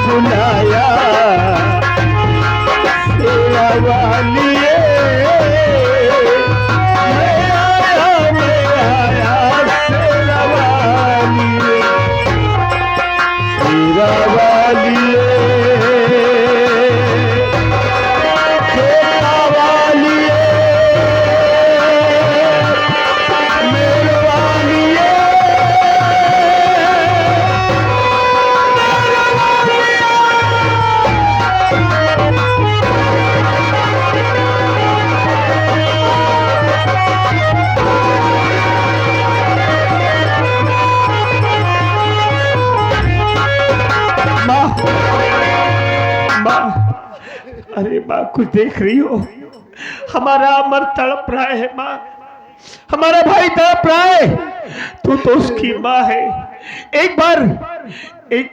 बुलाया सेरा वालिए, मैं आया सेरा वालिए, सेरा वालिए, सेरा वालिए, मेरे वालिए, अरे माँ कुछ देख रही हो? हमारा अमर तड़प रहा है माँ, हमारा भाई तड़प रहा है। तू तो उसकी माँ है। एक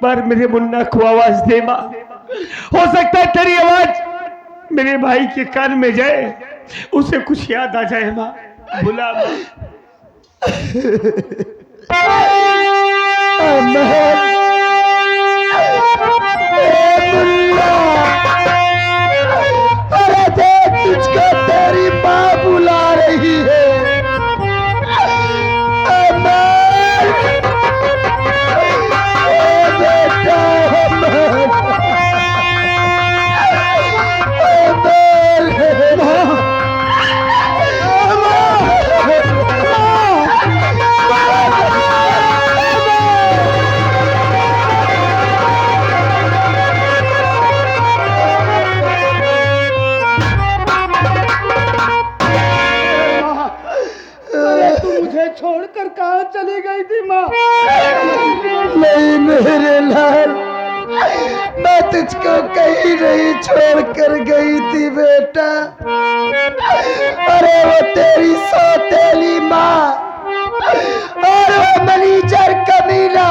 बार मेरे मुन्ना को आवाज दे माँ। हो सकता है तेरी आवाज मेरे भाई के कान में जाए, उसे कुछ याद आ जाए माँ। बुला माँ। अरे देख तुझको तेरी माँ बुला रही है। अमर, ओ बेटा अमर, छोड़कर कहाँ चली गई थी माँ? नहीं मेरे लाल, मैं तुझको कहीं नहीं छोड़ कर गई थी बेटा। अरे वो तेरी सौतेली माँ और वो मनीजर कमीना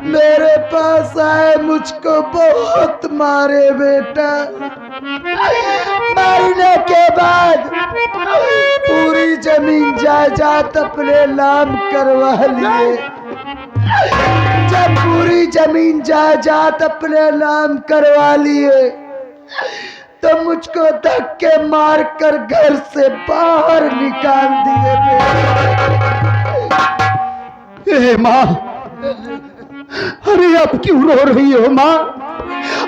मेरे पास आए, मुझको बहुत मारे बेटा। मारने के बाद पूरी जमीन जायदाद अपने नाम करवा लिए। जब पूरी जमीन जायदाद अपने नाम करवा लिए तो मुझको धक्के मार कर घर से बाहर निकाल दिए बेटा। माँ, अरे अब क्यों रो रही हो माँ?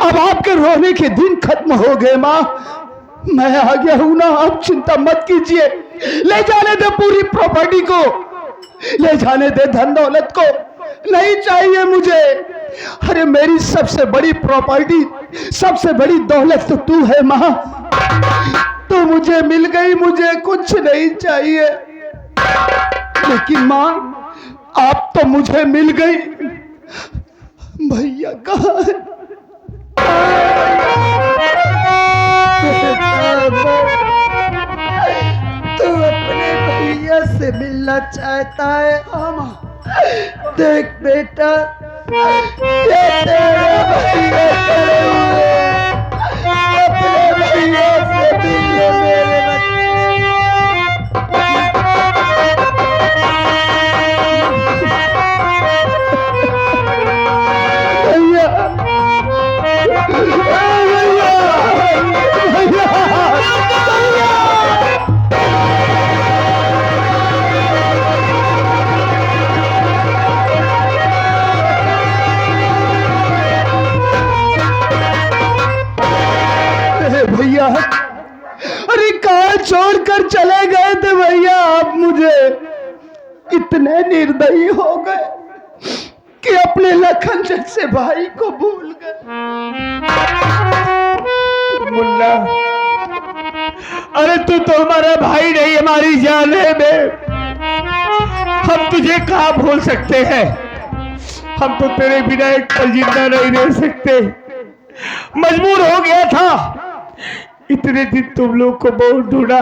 अब आपके रोने के दिन खत्म हो गए माँ। मैं आ गया हूं ना, आप चिंता मत कीजिए। ले जाने दे पूरी प्रॉपर्टी को, ले जाने दे धन दौलत को, नहीं चाहिए मुझे। अरे मेरी सबसे बड़ी प्रॉपर्टी, सबसे बड़ी दौलत तो तू है माँ। तो मुझे मिल गई, मुझे कुछ नहीं चाहिए। लेकिन माँ, आप तो मुझे मिल गई, भैया कहाँ है? तू अपने भैया से मिलना चाहता है? देख बेटा, ये तेरे भैया खड़े हुए, अपने भैया से मिल ले मेरे भैया, अरे कहाँ छोड़कर चले गए थे भैया आप मुझे? इतने निर्दयी हो गए कि अपने लखन जैसे भाई को भूल गए। मुन्ना, अरे तू तो हमारा भाई नहीं, हमारी जान है बे। हम तुझे कहाँ भूल सकते हैं? हम तो तेरे बिना एक पल जिंदा नहीं रह सकते। मजबूर हो गया था। इतने दिन तुम लोग को बहुत ढूंढा,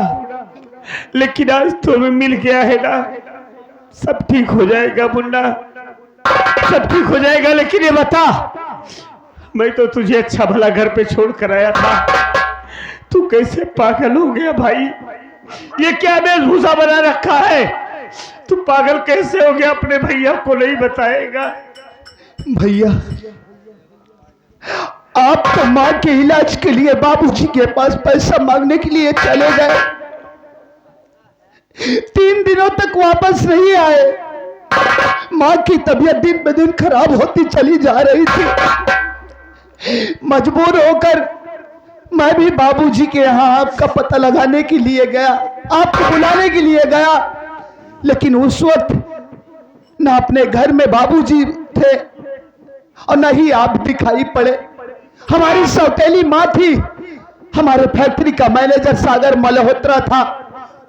लेकिन आज तुम्हें मिल गया है ना। सब ठीक हो जाएगा मुन्ना, सब ठीक हो जाएगा। लेकिन ये बता, मैं तो तुझे अच्छा भला घर पे छोड़ कर आया था, तू कैसे पागल हो गया भाई? ये क्या वेशभूषा बना रखा है? तू पागल कैसे हो गया? अपने भैया को नहीं बताएगा? भैया, आप तो माँ के इलाज के लिए बाबूजी के पास पैसा मांगने के लिए चले गए, 3 दिनों तक वापस नहीं आए। माँ की तबीयत दिन ब दिन खराब होती चली जा रही थी। मजबूर होकर मैं भी बाबूजी के यहाँ आपका पता लगाने के लिए गया, आपको बुलाने के लिए गया, लेकिन उस वक्त न अपने घर में बाबूजी थे और न ही आप दिखाई पड़े। हमारी सौतेली माँ थी, हमारे फैक्ट्री का मैनेजर सागर मल्होत्रा था।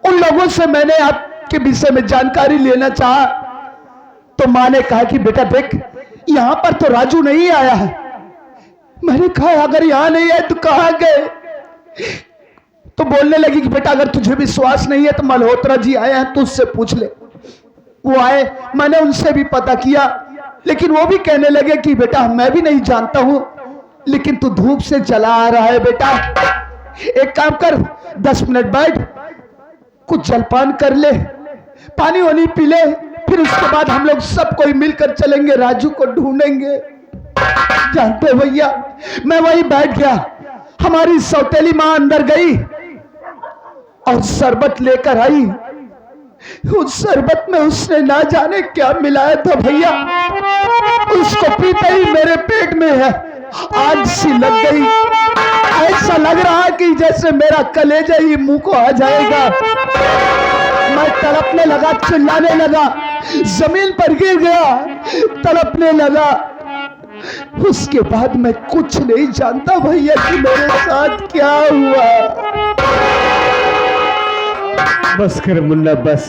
उन लोगों से मैंने आपके विषय में जानकारी लेना चाहा तो माँ ने कहा कि बेटा देख, यहां पर तो राजू नहीं आया है। मैंने कहा अगर यहां नहीं आए तो कहां गए? तो बोलने लगी कि बेटा अगर तुझे विश्वास नहीं है तो मल्होत्रा जी आए हैं, तो उससे पूछ ले। वो आए, मैंने उनसे भी पता किया, लेकिन वो भी कहने लगे कि बेटा मैं भी नहीं जानता हूं, लेकिन तू धूप से चला आ रहा है बेटा, एक काम कर 10 मिनट बैठ, कुछ जलपान कर ले, पानी वानी पी ले, फिर उसके बाद हम लोग सब कोई मिलकर चलेंगे, राजू को ढूंढेंगे। जानते भैया, मैं वहीं बैठ गया। हमारी सौतेली माँ अंदर गई और शरबत लेकर आई। उस शरबत में उसने ना जाने क्या मिलाया था भैया, उसको पीते ही मेरे पेट में है आग सी लग गई। ऐसा लग रहा कि जैसे मेरा कलेजा ही मुंह को आ जाएगा। मैं तड़पने लगा, चिल्लाने लगा, जमीन पर गिर गया, तड़पने लगा। उसके बाद मैं कुछ नहीं जानता भैया कि मेरे साथ क्या हुआ। बस कर मुन्ना, बस,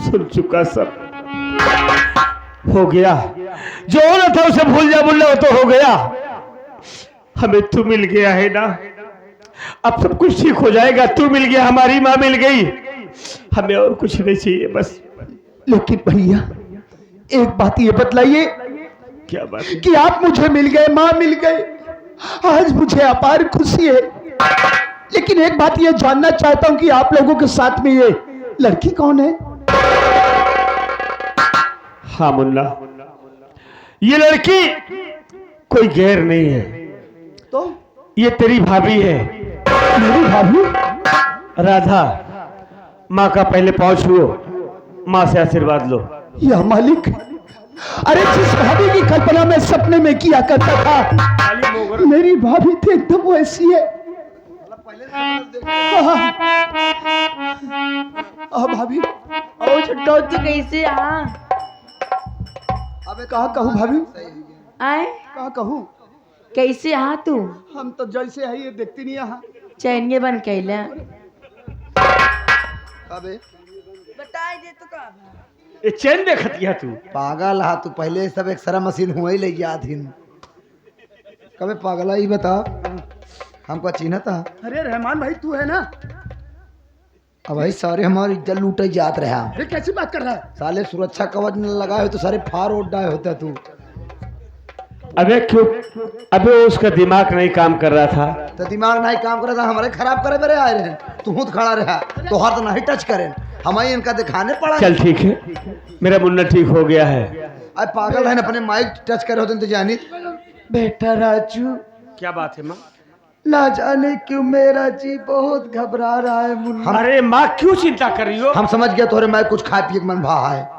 सुन चुका सब, हो गया। जो होना था उसे भूल जा मुन्ना, वो तो हो गया। हमें तू मिल गया है ना, अब सब कुछ ठीक हो जाएगा। तू मिल गया, हमारी माँ मिल गई, हमें और कुछ नहीं चाहिए बस। लेकिन भैया एक बात ये बतलाइए, क्या बात है? कि आप मुझे मिल गए, माँ मिल गई, आज मुझे अपार खुशी है। लेकिन एक बात ये जानना चाहता हूं कि आप लोगों के साथ में ये लड़की कौन है? हाँ मुन्ना, ये लड़की कोई गैर नहीं है, तो ये तेरी भाभी है। मेरी भाभी? राधा, माँ का पहले पाँव छुओ, माँ से आशीर्वाद लो। या मालिक, अरे जिस भाभी की कल्पना मैं सपने में किया करता था, मेरी भाभी थी एकदम वैसी है। भाभी ओ छुट्टो तू कैसे आ? अबे कहा कहूँ भाभी, आए कहा कहूँ? कैसे आ तू? हम तो जैसे है ये देखती नहीं यहाँ। चैनिए बन कैला अबे बताए दे तो का ये चैन देखतिया तू? पागल हा तू, पहले सब एक्सरा मशीन हुआ ही ले गया थी। कभी पागला ही बता, हमको चिन्ह था। अरे रहमान भाई तू है ना? अब भाई सारे हमारी इज्जत लूटे जात रहा। अरे कैसी बात कर रहा है? साले सुरक्षा कवच न लगाए हो तो सारे फार उड़ डाए होता तू। अबे क्यों? अबे उसका दिमाग नहीं काम कर रहा था। तो दिमाग नहीं काम करे था, हमारे खराब करे बरे आए रहे। तू खुद खड़ा रहा तो हर तो नहीं टच करे, हमें इनका दिखाने पड़ा। चल ठीक है, मेरा मुन्ना ठीक हो गया है। अब पागल है ना, अपने माइक टच करे होते तो जानी। बेटा राजू, क्या बात है माँ? ना जाने क्यों मेरा जी बहुत घबरा रहा है मुन्ना। अरे माँ क्यों चिंता कर रही हो? हम समझ गए तोरे मैं कुछ खाए पिए मन भा है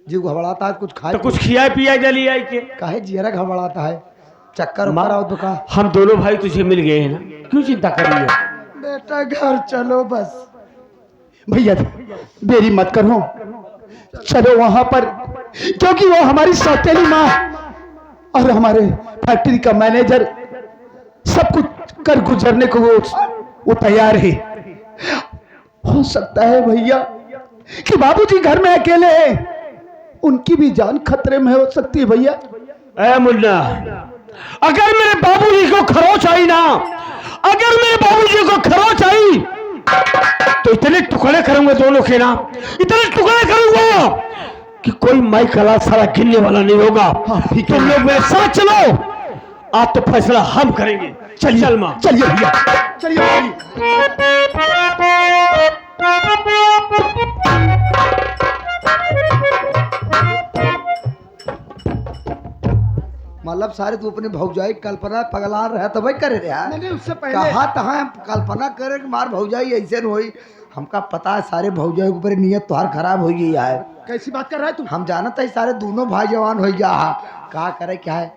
जी, घबराता है कुछ खाए तो कुछ खिया पिया जली आई के? काहे जियरा घबराता है, चक्कर माँ, उतर आओ तो का। हम दोनों भाई तुझे मिल गए हैं ना, क्यों चिंता कर रही हो? बेटा घर चलो बस। भैया देरी मत करो, चलो वहां पर, क्योंकि वो हमारी सौतेली माँ और हमारे फैक्ट्री का मैनेजर सब कुछ कर गुजरने को वो तैयार है। हो सकता है भैया कि बाबूजी घर में अकेले हैं, उनकी भी जान खतरे में हो सकती है भैया। ऐ मुन्ना, अगर मेरे बाबूजी को खरोच आई ना, अगर मेरे बाबूजी को खरोच आई तो इतने टुकड़े करूंगा दोनों के ना, इतने टुकड़े करूंगा कि कोई माई कला सारा गिनने वाला नहीं होगा। तुम लोग मेरे साथ चलो, आज तो फैसला हम करेंगे। चल चल माँ, चलिए भैया, चलिए भैया। मतलब सारे तू अपने भौजाई कल्पना पगला रहा तो भाई करे रहा नहीं उससे पहले कहा तहाँ हम कल्पना करे कि मार भौजाई ऐसे न होई। हमका पता है सारे भौजाई के ऊपर नीयत तुहार खराब हो गई है। कैसी बात कर रहा है तू? हम जानते हैं सारे दोनों भाई जवान हो गया है। कहा करे क्या है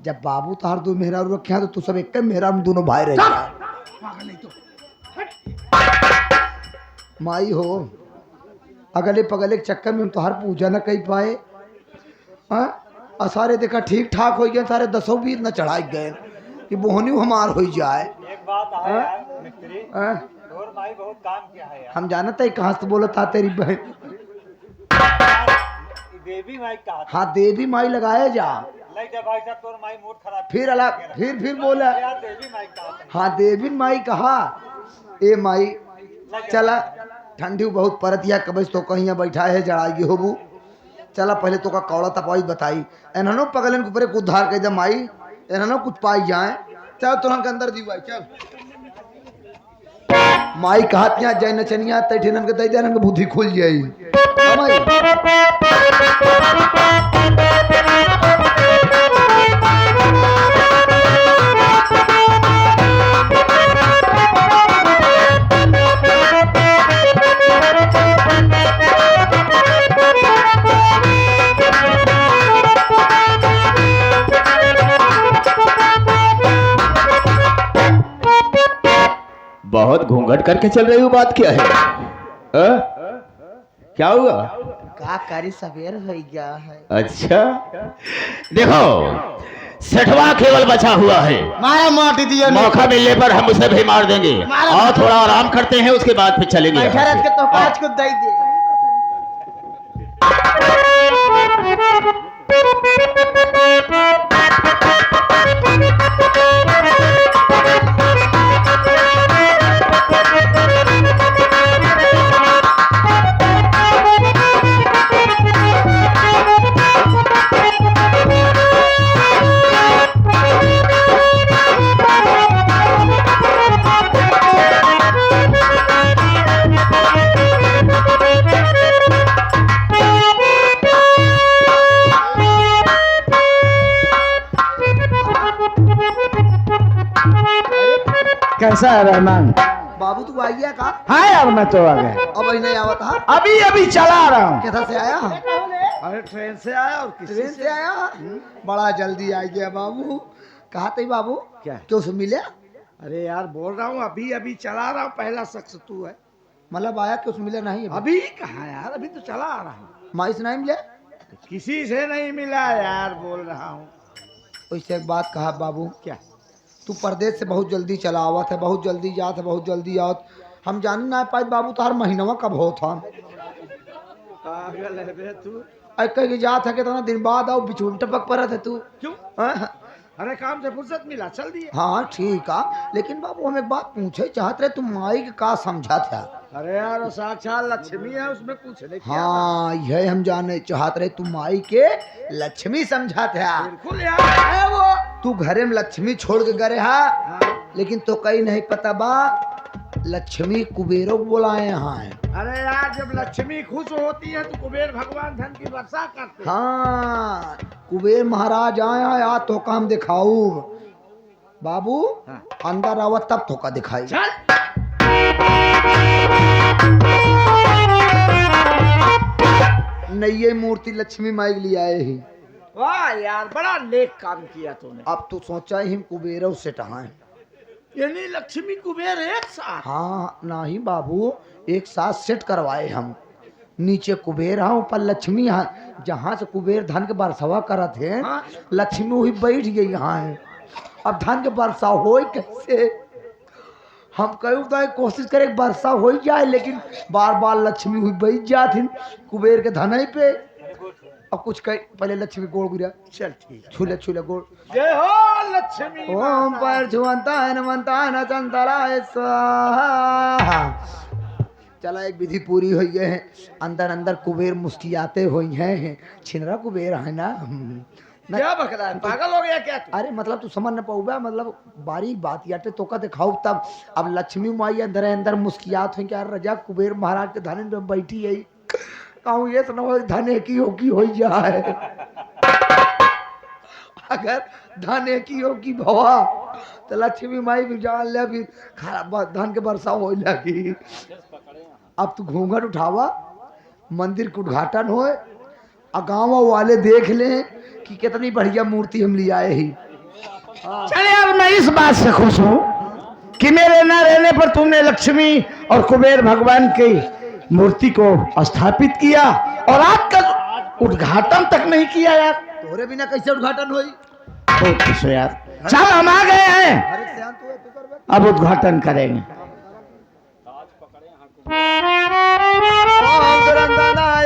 जब बाबू तुहार दो मेहरारू रखे हैं तो तू सब एक मेहरारू दोनों भाई रह गया। पागल नहीं तो माई हो अगले पगले के चक्कर में हम तुहार पूजा न कर पाए। हाँ और सारे देखा ठीक ठाक हो गए सारे 10 भी न चढ़ाई गए कि बोहनी हमार हो जाए। एक बात है यार मिस्त्री, और भाई बहुत काम किया है यार। हम जानते हैं कहाँ से बोला था तेरी बहन। देवी माई कहा था। हाँ देवी माई लगाए जा नहीं जब भाई साहब तोर माई मूड खराब फिर अलग फिर बोला यार देवी माई कहा था। हाँ देवी माई कहा ए माई चला ठंडी बहुत परत या कबज तो कहीं बैठा है जड़ाई होबू चला पहले तो का कौड़ा तपाई बताई एनहनो पगलन के ऊपर एक उद्धार कर दे माई एनहनो कुछ पाई जाए चल तुरंत के अंदर दी भाई चल माई कहा त्या जय नचनिया तैठिनन के दई देनन के बुद्धि खुल जाई। हाँ माई बहुत घूंघट करके चल रही हो, बात क्या है? क्या हुआ? का करी सवेर हो गया है। अच्छा देखो सेठवा केवल बचा हुआ है, मारा मार दीजिए मौका मिलने पर हम उसे भी मार देंगे और थोड़ा आराम करते हैं उसके बाद फिर चलेंगे यहाँ से। के तो पाँच को दे दे। कैसा है रहमान? बाबू तू आ गया का? हाँ यार मैं तो आ गया, अब नहीं आवत हा अभी अभी चला रहा हूँ। कैसा से आया? अरे ट्रेन से आया और ट्रेन से आया बड़ा जल्दी आ गया बाबू। कहा थे बाबू क्या? क्यों से मिले? अरे यार बोल रहा हूँ अभी अभी चला रहा हूँ, पहला शख्स तू है। मतलब आया क्यों से मिले नहीं? अभी कहाँ यार, अभी तो चला आ रहा हूँ। माई से नहीं मिले? किसी से नहीं मिला यार, बोल रहा हूँ। वैसे एक बात कहा बाबू क्या? तू परदेश से बहुत जल्दी चला आवत है, बहुत जल्दी जात है, बहुत जल्दी आवत। हम जान ना पाए बाबू तार महीनवा कब हो था? पागल है बे तू। कह के जात है कितना दिन बाद आओ बिछुन टपक परत है तू। क्यों? हाँ? अरे काम से फुर्सत मिला, चल दिए। हाँ ठीक है, लेकिन बाबू हम एक बात पूछे चाहते रहे तुम माई के का समझा था? अरे यार वो साक्षात लक्ष्मी है, उसमें पूछने क्या हाँ यह हम जाने चाहते रहे तुम माई के लक्ष्मी समझा था। बिल्कुल यार है वो। तू घरे में लक्ष्मी छोड़ के गए हा, लेकिन तो कहीं नहीं पता बा लक्ष्मी कुबेरों को बुलाए यहाँ है। अरे यार जब लक्ष्मी खुश होती है तो कुबेर भगवान धन की वर्षा करते हैं। हाँ कुबेर महाराज आया या तो काम दिखाऊ बाबू। हाँ। अंदर आवत तब थोका दिखाई। चल नहीं ये मूर्ति लक्ष्मी माई के लिए आए ही। वाह यार बड़ा नेक काम किया तूने। अब तू सोचा ही कुबेरों से टहाए। यानी लक्ष्मी कुबेर एक साथ? हाँ नहीं बाबू एक साथ सेट करवाए हम। नीचे कुबेर हाँ ऊपर लक्ष्मी हाँ, जहाँ से कुबेर धन के बरसवा करत है हाँ। लक्ष्मी वही बैठ गई यहाँ है। अब धन के बरसा हो कैसे? हम कहीं तो कोशिश करें बरसा हो जाए, लेकिन बार बार लक्ष्मी हुई बैठ जाती कुबेर के धन पे। अब कुछ कह पहले लक्ष्मी गोड़ गिरा। चल ठीक, छूले छूले गोड़। जय हो लक्ष्मी ओम माता। पर छुअंता न चंतराय स्वाहा। चला एक विधि पूरी हुई है। अंदर अंदर कुबेर मुस्कियाते हुई हैं। छिनरा कुबेर है ना। क्या बक रहा है, पागल हो गया क्या तू? अरे मतलब तू समझ न पाऊगा, मतलब बारीक बात याटे तो का दिखाओ तब। अब लक्ष्मी माई अंदर अंदर मुस्कियात हुई क्या रजा कुबेर महाराज के धन में बैठी है। कहूँ ये सुनो धन की हो जाए। अगर धाने की हो की भवा तो लक्ष्मी माई भी जान ले फिर धान के वर्षा हो लगी। अब तू घूंघट उठावा, मंदिर का उद्घाटन होए और गाँव वाले देख लें कि कितनी बढ़िया मूर्ति हम ले आए ही। चले अब मैं इस बात से खुश हूँ कि मेरे न रहने पर तुमने लक्ष्मी और कुबेर भगवान की मूर्ति को स्थापित किया और आज तक उद्घाटन तक नहीं किया यार। तोरे बिना कैसे उद्घाटन होई? बहुत खुश हो यार। चल हम आ गए हैं, अरे श्याम तू कर बे। अब उद्घाटन करेंगे। ओम दुरंदनाय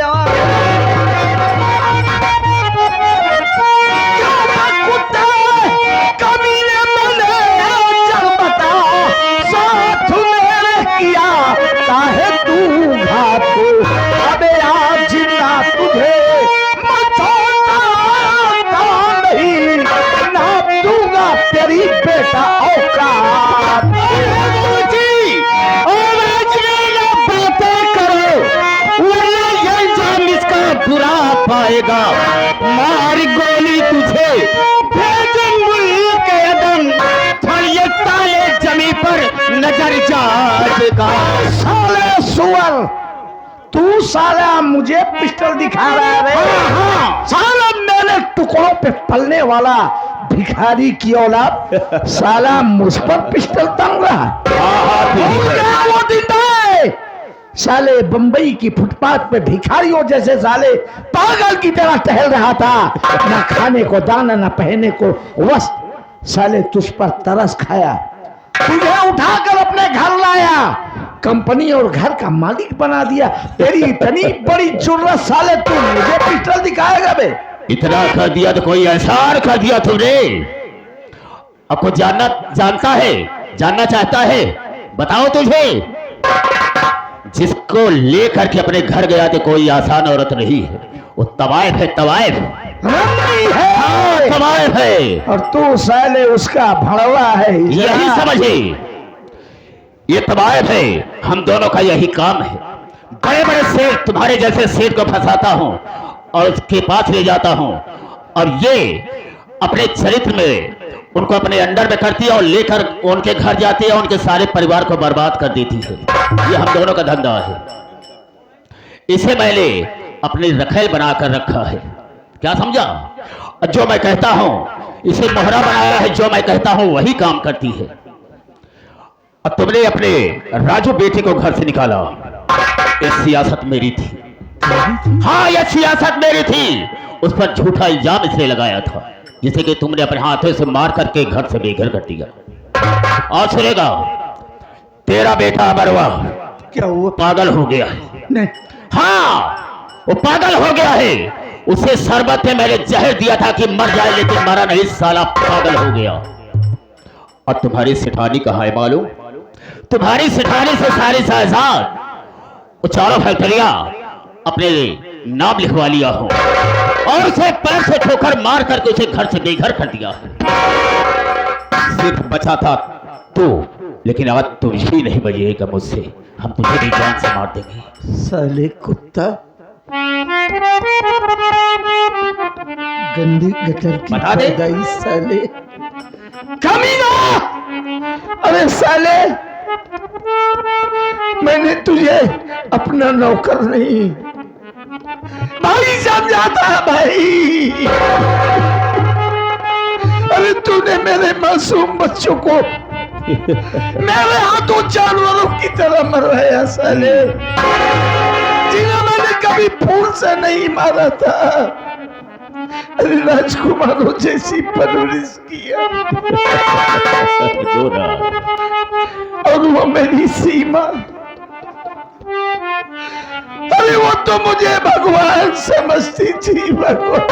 काहे तू घात को अबे आज ना तुझे नहीं ना दूंगा तेरी बेटा औकात। बातें करो वरना ये जान इसका बुरा पाएगा। मारी गोली तुझे भेजन मुल्क के अदम फलिए ताले जमी पर नजर जाएगा। साले सुअर तू साला मुझे पिस्टल दिखा रहा है रे? हाँ, साला मैंने टुकड़ों पे पलने वाला भिखारी की औलाद साला मुझ पर पिस्टल तंग रहा है। वो दिन है साले बंबई की फुटपाथ पे भिखारियों जैसे साले पागल की तरह टहल रहा था, ना खाने को दाना ना पहनने को वस्त्र। साले तुझ पर तरस खाया, तुझे उठाकर अपने घर लाया, कंपनी और घर का मालिक बना दिया। तेरी इतनी बड़ी जुर्रत साले तू मुझे पिस्टल दिखाएगा बे? इतना कर दिया तो कोई एहसान कर दिया तुमने। अब को जानता है, जानना चाहता है, बताओ तुझे। जिसको लेकर के अपने घर गया तो कोई आसान औरत नहीं है, वो तवायफ है, तवायफ है। हाँ, तवायफ है। और तू साले उसका भड़वा है। यही समझे, ये तवायफ है। हम दोनों का यही काम है। बड़े बड़े सेठ, तुम्हारे जैसे सेठ को फंसाता हूँ और उसके पास ले जाता हूँ, और ये अपने चरित्र में उनको अपने अंडर में करती है और लेकर उनके घर जाती है, उनके सारे परिवार को बर्बाद कर देती है। ये हम दोनों का धंधा है। इसे मैंने अपनी रखेल बनाकर रखा है, क्या समझा? जो मैं कहता हूं इसे मोहरा बनाया है, जो मैं कहता हूं वही काम करती है। और तुमने अपने राजू बेटे को घर से निकाला, ये सियासत मेरी थी। हाँ, यह सियासत मेरी थी। उस पर झूठा इल्जाम इसलिए लगाया था जिसे कि तुमने अपने हाथों से मार करके घर से बेघर कर दिया। और सुनेगा, तेरा बेटा अमरवा क्या हुआ? पागल हो गया है। नहीं, हाँ, वो पागल हो गया है। उसे शरबत में मैंने जहर दिया था कि मर जाए, लेकिन मरा नहीं, साला पागल हो गया। और तुम्हारी सेठानी कहाँ है मालूम? तुम्हारी सेठानी से सारी शहजाद वो चारों फैक्ट्रियां अपने नाम लिखवा लिया हो और उसे पैर से ठोकर मार करके उसे घर से बेघर कर दिया। सिर्फ बचा था तू, लेकिन आज तुम ही नहीं बचेगा मुझसे। हम तुझे भी जान से मार देंगे। साले कुत्ता, गंदी गटर की बता दे। पैदाइश साले, कमीना! अरे साले, मैंने तुझे अपना नौकर नहीं भाई समझा था भाई। अरे तूने मेरे मासूम बच्चों को मेरे हाथों जानवरों की तरह मरवाया साले, जिन्हें मैंने कभी फूल से नहीं मारा था। अरे राजकुमारों जैसी परवरिश किया और वो मेरी सीमा। अरे वो तो मुझे भगवान समझती थी, भगवान।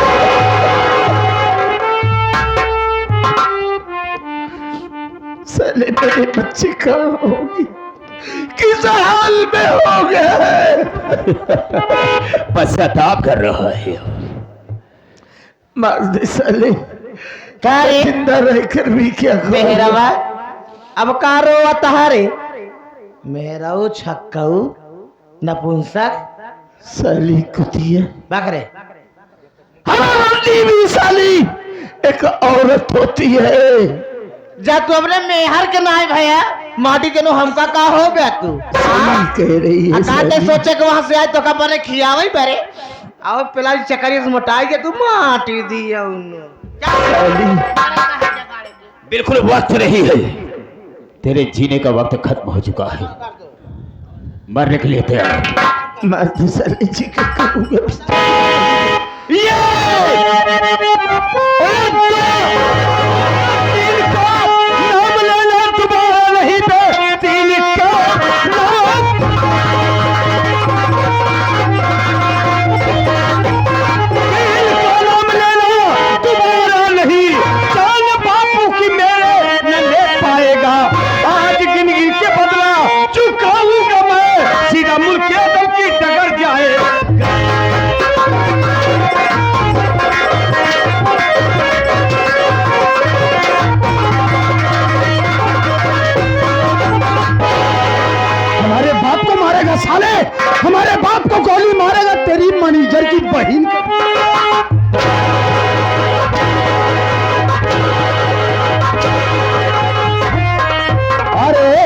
साले मेरे बच्चे कहाँ होगी, किस हाल में हो गए? पश्चाताप कर रहा है। मार दे साले, जिंदा रहकर भी क्या मेहरवा अब कारो तहारे मेहरा छक्कऊ नपुंसक साली कुतिया बकरे हमारी भी साली एक औरत होती है। जा तू अपने मेहर के नाय भैया माटी के नो हमका का हो गया तू सही कह रही है अकाते साली। सोचे कि वहां से आए तो का बने खियावे परे और पिला चकरी से मोटाई के तू माटी दिया उन्नो बिल्कुल वक्त नहीं है, तेरे जीने का वक्त खत्म हो चुका है, मरने के लिए तैयार। मैं तो साली जी का करूंगा। नाम लेना तुम्हारा नहीं पे तीन का नाम लेना तुम्हारा नहीं, जान बापू की मेरे न ले पाएगा। आज जिंदगी के बदला चुकाऊंगा मैं, सीधा मुल्क आदम की टकर जाए। हमारे बाप को मारेगा साले, हमारे बाप को गोली मारेगा तेरी मैनेजर की बहन को। अरे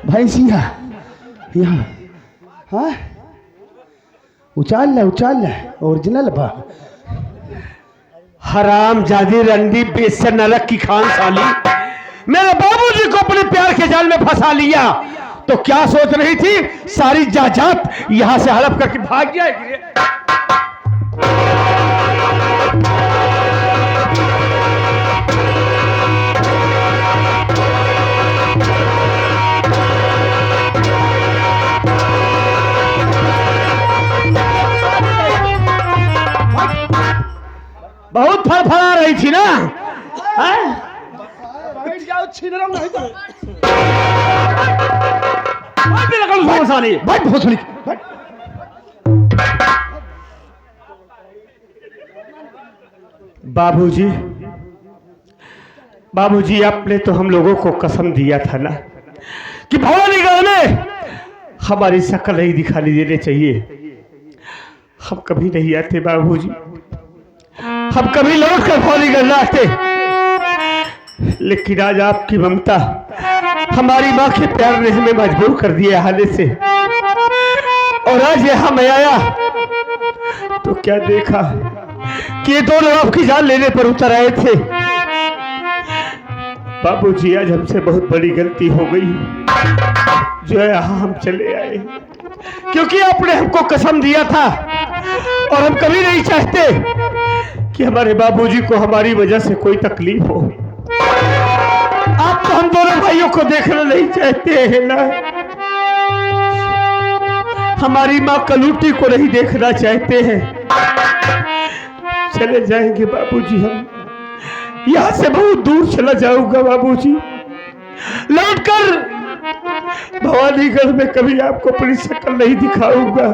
भैंसिया यहाँ हाँ उचाल ले ओरिजिनल बा। हराम जादी रंडी बेच नरक की खान साली, मेरे बाबूजी को अपने प्यार के जाल में फंसा लिया तो क्या सोच रही थी सारी जायदाद यहां से हड़प करके भाग जाएगी। बहुत फड़फड़ा रही थी ना, जाओ छीन रहा नहीं तो बैठ भोसड़ी बाबूजी, बाबूजी आपने तो हम लोगों को कसम दिया था ना कि भवानीगढ़ में हमारी शक्ल नहीं दिखाई देनी चाहिए। हम कभी नहीं आते बाबूजी, हम कभी लौट कर भवानीगढ़ न आते, लेकिन आज आपकी ममता हमारी माँ के प्यार ने हमें मजबूर कर दिया आने से। और आज यहाँ मैं आया तो क्या देखा कि ये दोनों आपकी जान लेने पर उतर आए थे। बाबूजी आज हमसे बहुत बड़ी गलती हो गई जो यहाँ हम चले आए, क्योंकि आपने हमको कसम दिया था और हम कभी नहीं चाहते कि हमारे बाबूजी को हमारी वजह से कोई तकलीफ हो। आप तो हम दोनों भाइयों को देखना नहीं चाहते हैं ना, हमारी माँ कलूटी को नहीं देखना चाहते हैं। चले जाएंगे बाबूजी, हम यहाँ से बहुत दूर चला जाऊंगा बाबूजी, लौटकर भवानीगढ़ में कभी आपको अपनी शक्ल नहीं दिखाऊंगा।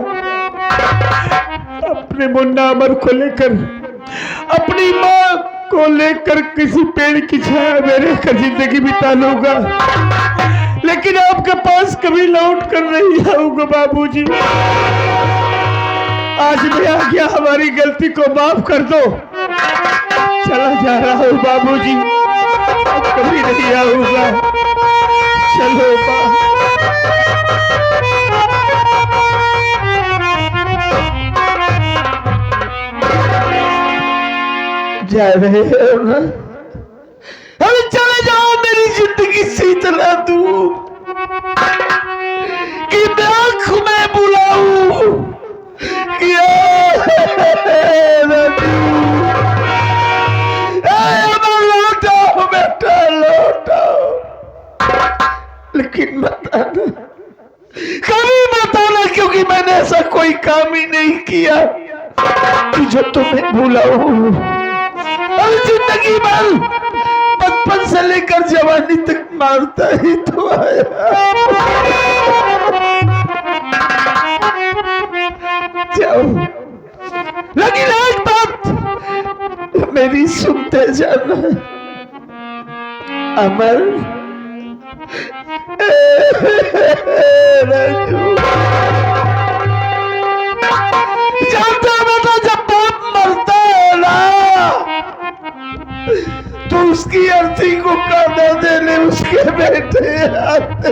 अपने मुन्ना अमर को लेकर, अपनी माँ को लेकर किसी पेड़ की छाया में रहकर जिंदगी बिता लूंगा, लेकिन आपके पास कभी लौट कर नहीं आऊंगा बाबूजी। आज मैं आ गया, हमारी गलती को माफ कर दो, चला जा रहा हूँ बाबूजी, कभी नहीं आऊंगा। चलो जा रहे हो ना, अरे चले जाओ मेरी जिंदगी से इतना दूर कि मैं आंख में बुलाऊं कि लौटाओ बेटा लौटाओ, लेकिन बताना, कभी बताना, क्योंकि मैंने ऐसा कोई काम ही नहीं किया कि जो तुम्हें बुलाऊं। और जिंदगी भर बचपन से लेकर जवानी तक मारता ही तो आया। जाओ, लेकिन एक बात मेरी सुनते जाना, अमर जानते हो बेटा, जब बाप मरता है ना उसकी अर्थी को कांधा देने उसके बेटे आते।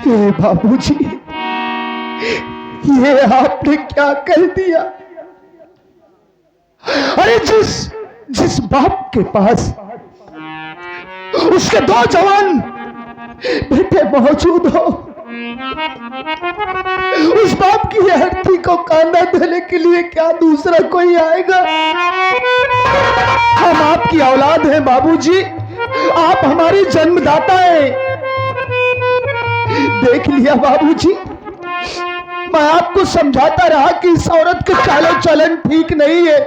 हे बाबूजी, ये आपने क्या कह दिया? अरे जिस बाप के पास उसके 2 जवान बेटे मौजूद हो, उस बाप की अर्थी को कांधा देने के लिए क्या दूसरा कोई आएगा? हम आपकी औलाद हैं बाबूजी, आप हमारे जन्मदाता हैं। देख लिया बाबूजी, मैं आपको समझाता रहा कि इस औरत के चालो चलन ठीक नहीं है।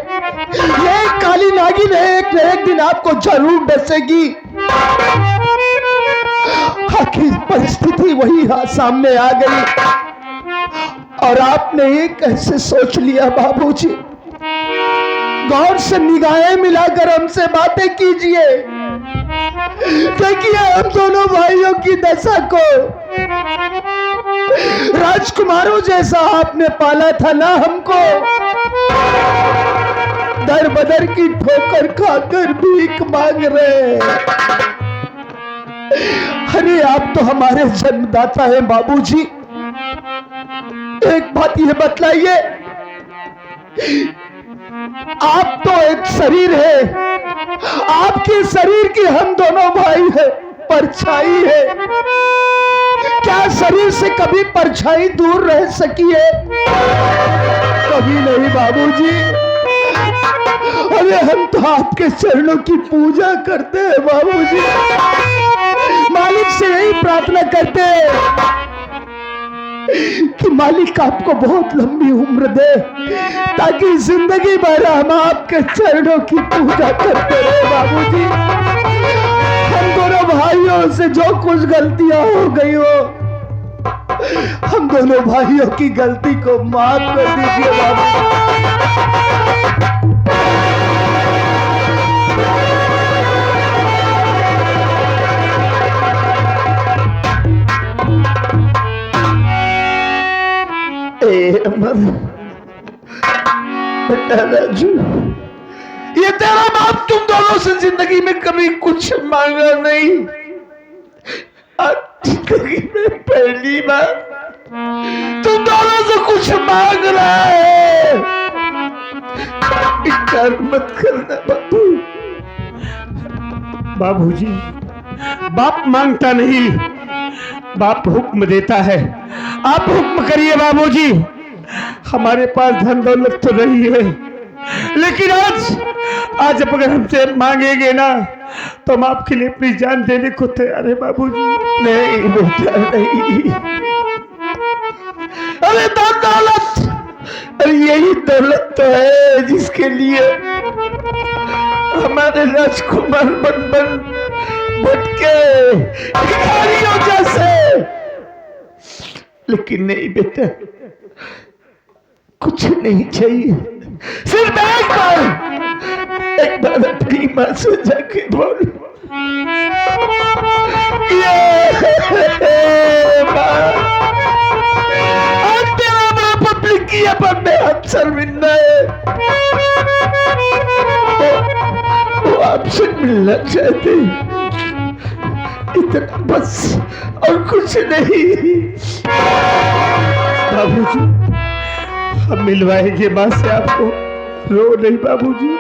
ये काली नागिन है, एक न एक दिन आपको जरूर डसेगी। आखिर परिस्थिति वही सामने आ गई, और आपने ये कैसे सोच लिया बाबूजी? गौर से निगाहें मिलाकर हमसे बातें कीजिए। देखिए हम दोनों भाइयों की दशा को। राजकुमारों जैसा आपने पाला था ना हमको, दर बदर की ठोकर खाकर भीख मांग रहे। अरे आप तो हमारे जन्मदाता हैं बाबूजी। एक बात ये बतलाइए, आप तो एक शरीर है, आपके शरीर की हम दोनों भाई हैं, परछाई है। क्या शरीर से कभी परछाई दूर रह सकी है? कभी नहीं बाबूजी। अरे हम तो आपके चरणों की पूजा करते हैं बाबूजी, मालिक से यही प्रार्थना करते हैं कि मालिक आपको बहुत लंबी उम्र दे, ताकि जिंदगी भर हम आपके चरणों की पूजा करते रहे बाबूजी। हम दोनों भाइयों से जो कुछ गलतियां हो गई हो, हम दोनों भाइयों की गलती को माफ कर दीजिए बाबू। बेटा राजू, ये तेरा बाप तुम दोनों से जिंदगी में कभी कुछ मांगा नहीं। आज जिंदगी में पहली बार तुम दोनों से कुछ मांग रहा है। इनकार मत करना बाबू। बाबूजी, बाप मांगता नहीं, बाप हुक्म देता है। आप हुक्म करिए बाबूजी। हमारे पास धन दौलत तो नहीं है, लेकिन आज अगर हमसे मांगेंगे ना तो हम आपके लिए अपनी जान देने को तैयार है बाबूजी। नहीं बेटा नहीं। अरे धन दौलत, अरे यही दौलत तो है जिसके लिए हमारे राजकुमार बन बन भटके भिखारियों जैसे। लेकिन नहीं बेटा, कुछ नहीं चाहिए, सिर्फ एक बार अपनी मां से जाके बोल, आज तेरा बाप अपनी किया पर मैं हाथ शर्मिंदा है। वो आपसे मिलना चाहते, इतना बस और कुछ नहीं। बाबूजी, हम मिलवाएंगे माँ से आपको, रो नहीं बाबूजी।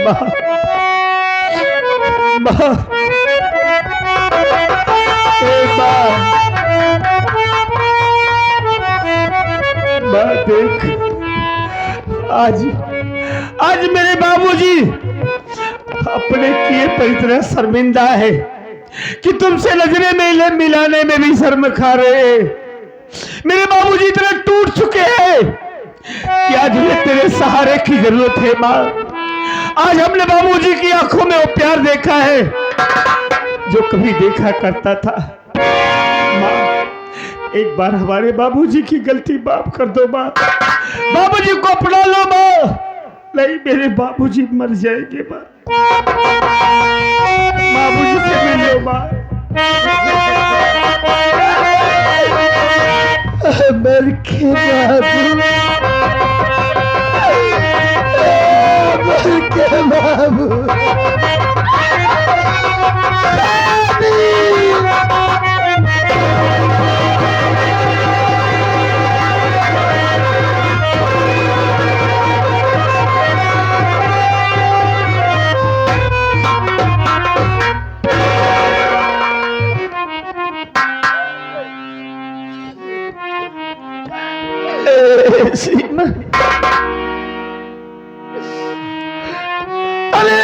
माँ, माँ, माँ देख, आज मेरे बाबूजी अपने किए पर इतना शर्मिंदा है कि तुमसे नजरें मिलाने में भी शर्म खा रहे हैं। मेरे बाबूजी इतना टूट चुके हैं कि आज हमें तेरे सहारे की जरूरत है माँ। आज हमने बाबूजी की आंखों में वो प्यार देखा है जो कभी देखा करता था। माँ, एक बार हमारे बाबूजी की गलती माफ कर दो माँ। बाबूजी को अपना लो माँ, नहीं मेरे बाबूजी मर जाएंगे माँ। बाबूजी से मिल लो माँ। मर के बाबू अरे सीमा, अरे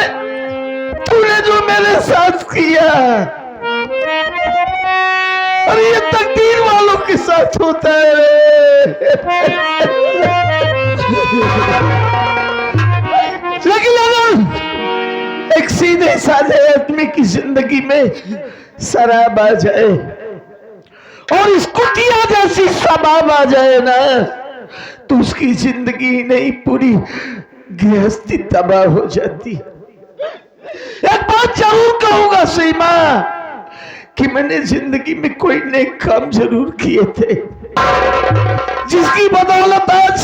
तूने जो मेरे साथ किया, अरे ये तकदीर वालों के साथ होता है। लेकिन अगर एक सीधे साधे आदमी की जिंदगी में शराब आ जाए और इस कुटिया जैसी शबाब आ जाए ना, तो उसकी जिंदगी नहीं पूरी गृहस्थी तबाह हो जाती है। एक बात जरूर कहूंगा सीमा कि मैंने जिंदगी में कोई नेक काम जरूर किए थे, जिसकी बदौलत आज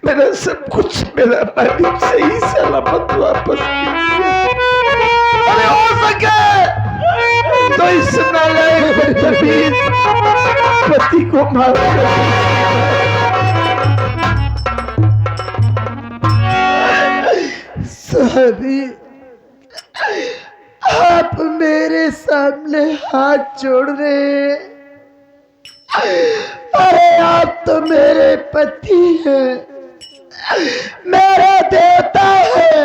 मेरा सब कुछ मेरा मालिक सही सलामत वापस मिल गया। अरे हो सके तो इस नालायक बदतमीज पति को माफ साहबी, आप मेरे सामने हाथ जोड़ रहे हैं। अरे आप तो मेरे पति हैं, मेरा देवता है,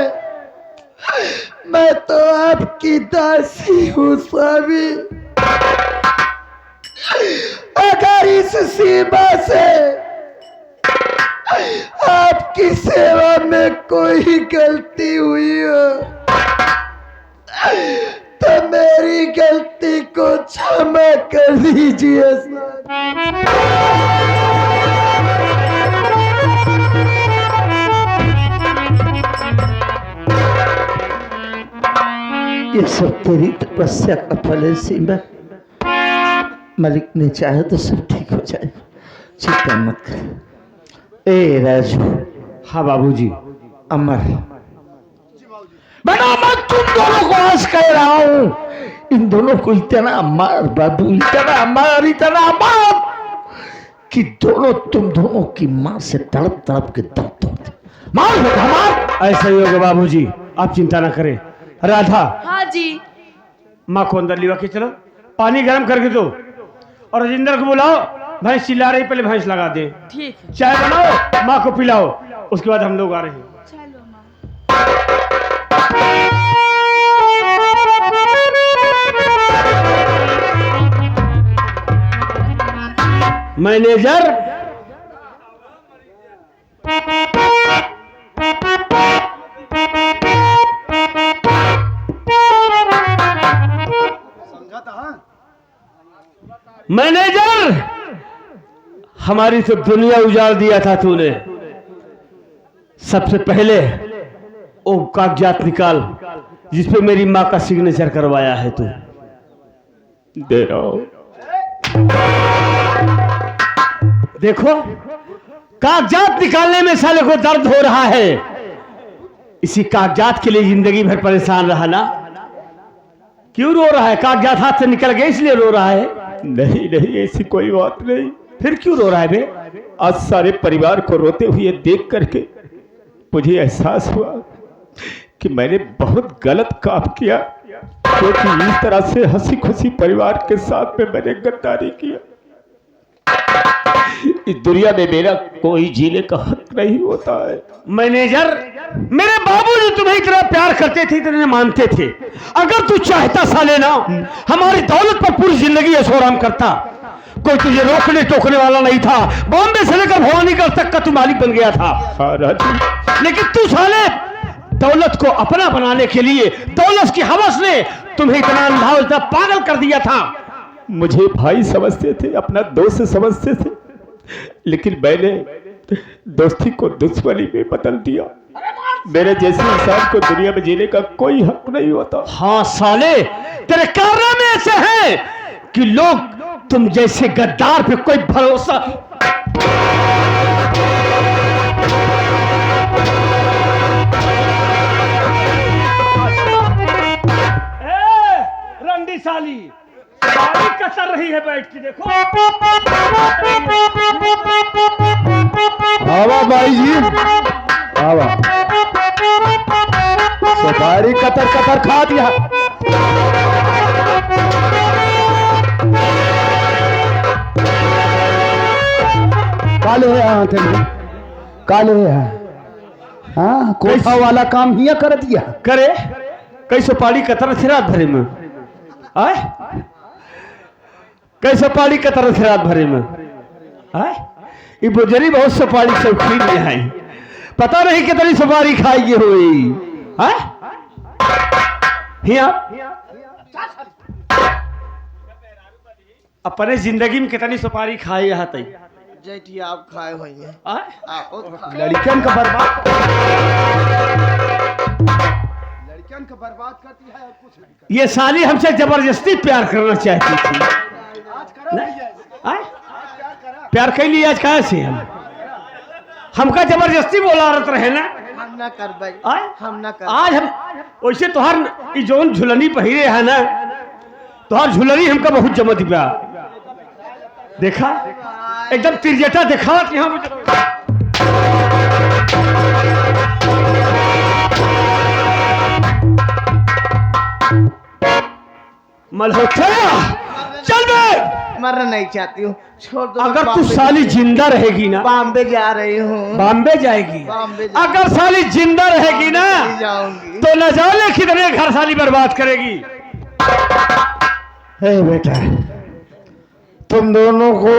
मैं तो आपकी दासी हूँ स्वामी। अगर इस सीमा से आपकी सेवा में कोई गलती हुई हो तो मेरी गलती को क्षमा कर दीजिए ये सब तेरी तपस्या का फल है सीमा। मालिक ने चाहे तो सब ठीक हो जाए, चिंता मत कर। ए राजू। हाँ बाबूजी। अमर, बना मैं तुम दोनों को आज कह रहा हूं, इन दोनों को इतना मार बाबू, इतना मार कि तुम दोनों की मां से तड़प तड़प के दम तोड़। मार। ऐसा ही होगा बाबूजी, आप चिंता ना करें। राधा। हाँ जी। माँ को अंदर लिवा के चलो, पानी गर्म करके दो, और राजेंद्र को बुलाओ, भैंस चिल्ला रही, पहले भैंस लगा दे। ठीक है। चाय बनाओ, माँ को पिलाओ, उसके बाद हम लोग आ रहे हैं। चलो माँ। मैनेजर। मैनेजर, हमारी तो दुनिया उजाड़ दिया था तूने। सबसे पहले वो कागजात निकाल जिसपे मेरी माँ का सिग्नेचर करवाया है तू। दे रहा हूं। देखो, कागजात निकालने में साले को दर्द हो रहा है। इसी कागजात के लिए जिंदगी भर परेशान रहा ना। क्यों रो रहा है? कागजात हाथ से निकल गए इसलिए रो रहा है? नहीं नहीं, ऐसी कोई बात नहीं। फिर क्यों रो रहा है बे? आज सारे परिवार को रोते हुए देख करके मुझे एहसास हुआ कि मैंने बहुत गलत काम किया, क्योंकि इस तरह से हंसी खुशी परिवार के साथ में मैंने गद्दारी किया। इस दुनिया में मेरा कोई जीने का हक नहीं होता है। मैनेजर, मेरे बाबूजी तुम्हें इतना प्यार करते थे, इतने मानते थे। अगर तू चाहता साले ना, हमारी दौलत पर पूरी जिंदगी ऐशोआराम करता। कोई तुझे रोकने टोकने वाला नहीं था। बॉम्बे से लेकर भवानीगढ़ तक का तू मालिक बन गया था। हाँ राजू, लेकिन तू साले दौलत को अपना बनाने के लिए, दौलत की हवस ने तुम्हें इतना अंधा, इतना पागल कर दिया था। मुझे भाई समझते थे, अपना दोस्त समझते थे, लेकिन मैंने दोस्ती को दुश्मनी में बदल दिया। मेरे जैसे इंसान को दुनिया में जीने का कोई हक नहीं होता। हाँ साले, तेरे कारनामे ऐसे हैं कि लोग तुम जैसे गद्दार पे कोई भरोसा। रंडी साली कसर रही है, बैठ के देखो। आवा भाई जी, आवा। सुपारी कतर कतर खा दिया। काले हाथ में काले हाँ कोठा वाला काम हिया कर दिया करे कैसे पाड़ी कतर थे रात भरे में आए कैसे पाड़ी कतर थे रात भरे में आए ये बुजरी बहुत सुपारी शौकीन में आई पता नहीं कितनी सुपारी खाई हुई आए हिया अपने जिंदगी में कितनी सुपारी खाई यहाँ तई जेठी आप खाए हुए हैं लड़कियन का बर्बाद करती है और कुछ नहीं करती। ये साली हमसे जबरदस्ती प्यार करना चाहती थी आज करो आए? प्यार कर लिए आज कहा से हमका जबरदस्ती बोला रत रहे ना हम ना कर भाई आए? हम ना कर आज हम वैसे तुहार जोन झुलनी पहिरे है ना तुहार झुलनी हमका बहुत जमत बा देखा एकदम तिरजटा देखा यहाँ मल्होत्रा चल बे मरना नहीं चाहती हूँ छोड़ दो अगर तू साली जिंदा रहेगी ना बॉम्बे जा रही हूँ बॉम्बे जाएगी बॉम्बे अगर साली जिंदा रहेगी ना जाऊंगी तो न जाने कितने घर साली बर्बाद करेगी हे बेटा तुम दोनों को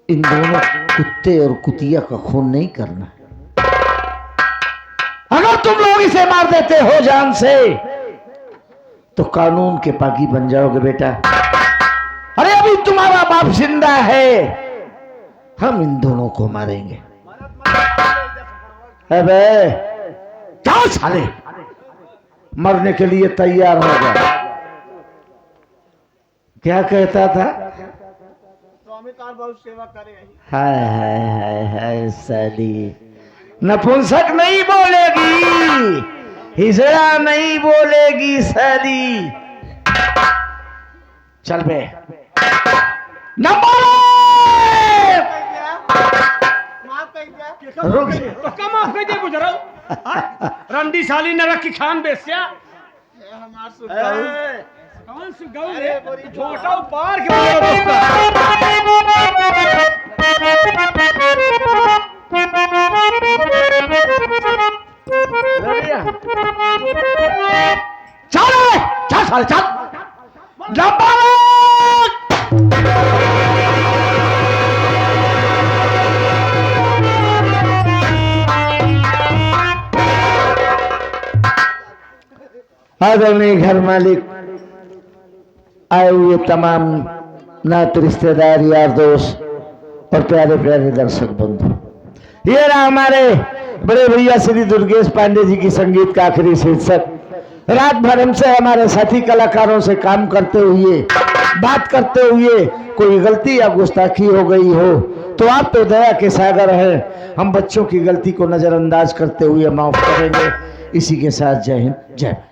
इन दोनों कुत्ते और कुतिया का खून नहीं करना। अगर तुम लोग इसे मार देते हो जान से तो कानून के बागी बन जाओगे बेटा। अरे अभी तुम्हारा बाप जिंदा है, हम इन दोनों को मारेंगे। अबे जाओ साले, मरने के लिए तैयार हो गया। क्या कहता था? स्वामी का बहुत सेवा करे। हाय हाय हाय हाय साली, नपुंसक नहीं बोलेगी, हिजड़ा नहीं बोलेगी साली। चल बे नंबर रुक जा। पक्का माफ कर दे गुजरा रंडी साली न रखी खान बेस्या कौन सी गौ रे छोटा पार के चल चल साले चल नंबर आदरणीय घर मालिक, आए हुए तमाम नात रिश्तेदार यार दोस्त और प्यारे प्यारे दर्शक बंधु, ये रहा हमारे बड़े भैया श्री दुर्गेश पांडे जी की संगीत का आखिरी शीर्षक। रात भर हमसे हमारे साथी कलाकारों से काम करते हुए, बात करते हुए कोई गलती या गुस्ताखी हो गई हो तो आप तो दया के सागर हैं, हम बच्चों की गलती को नजरअंदाज करते हुए माफ करेंगे। इसी के साथ जय हिंद जय भारत।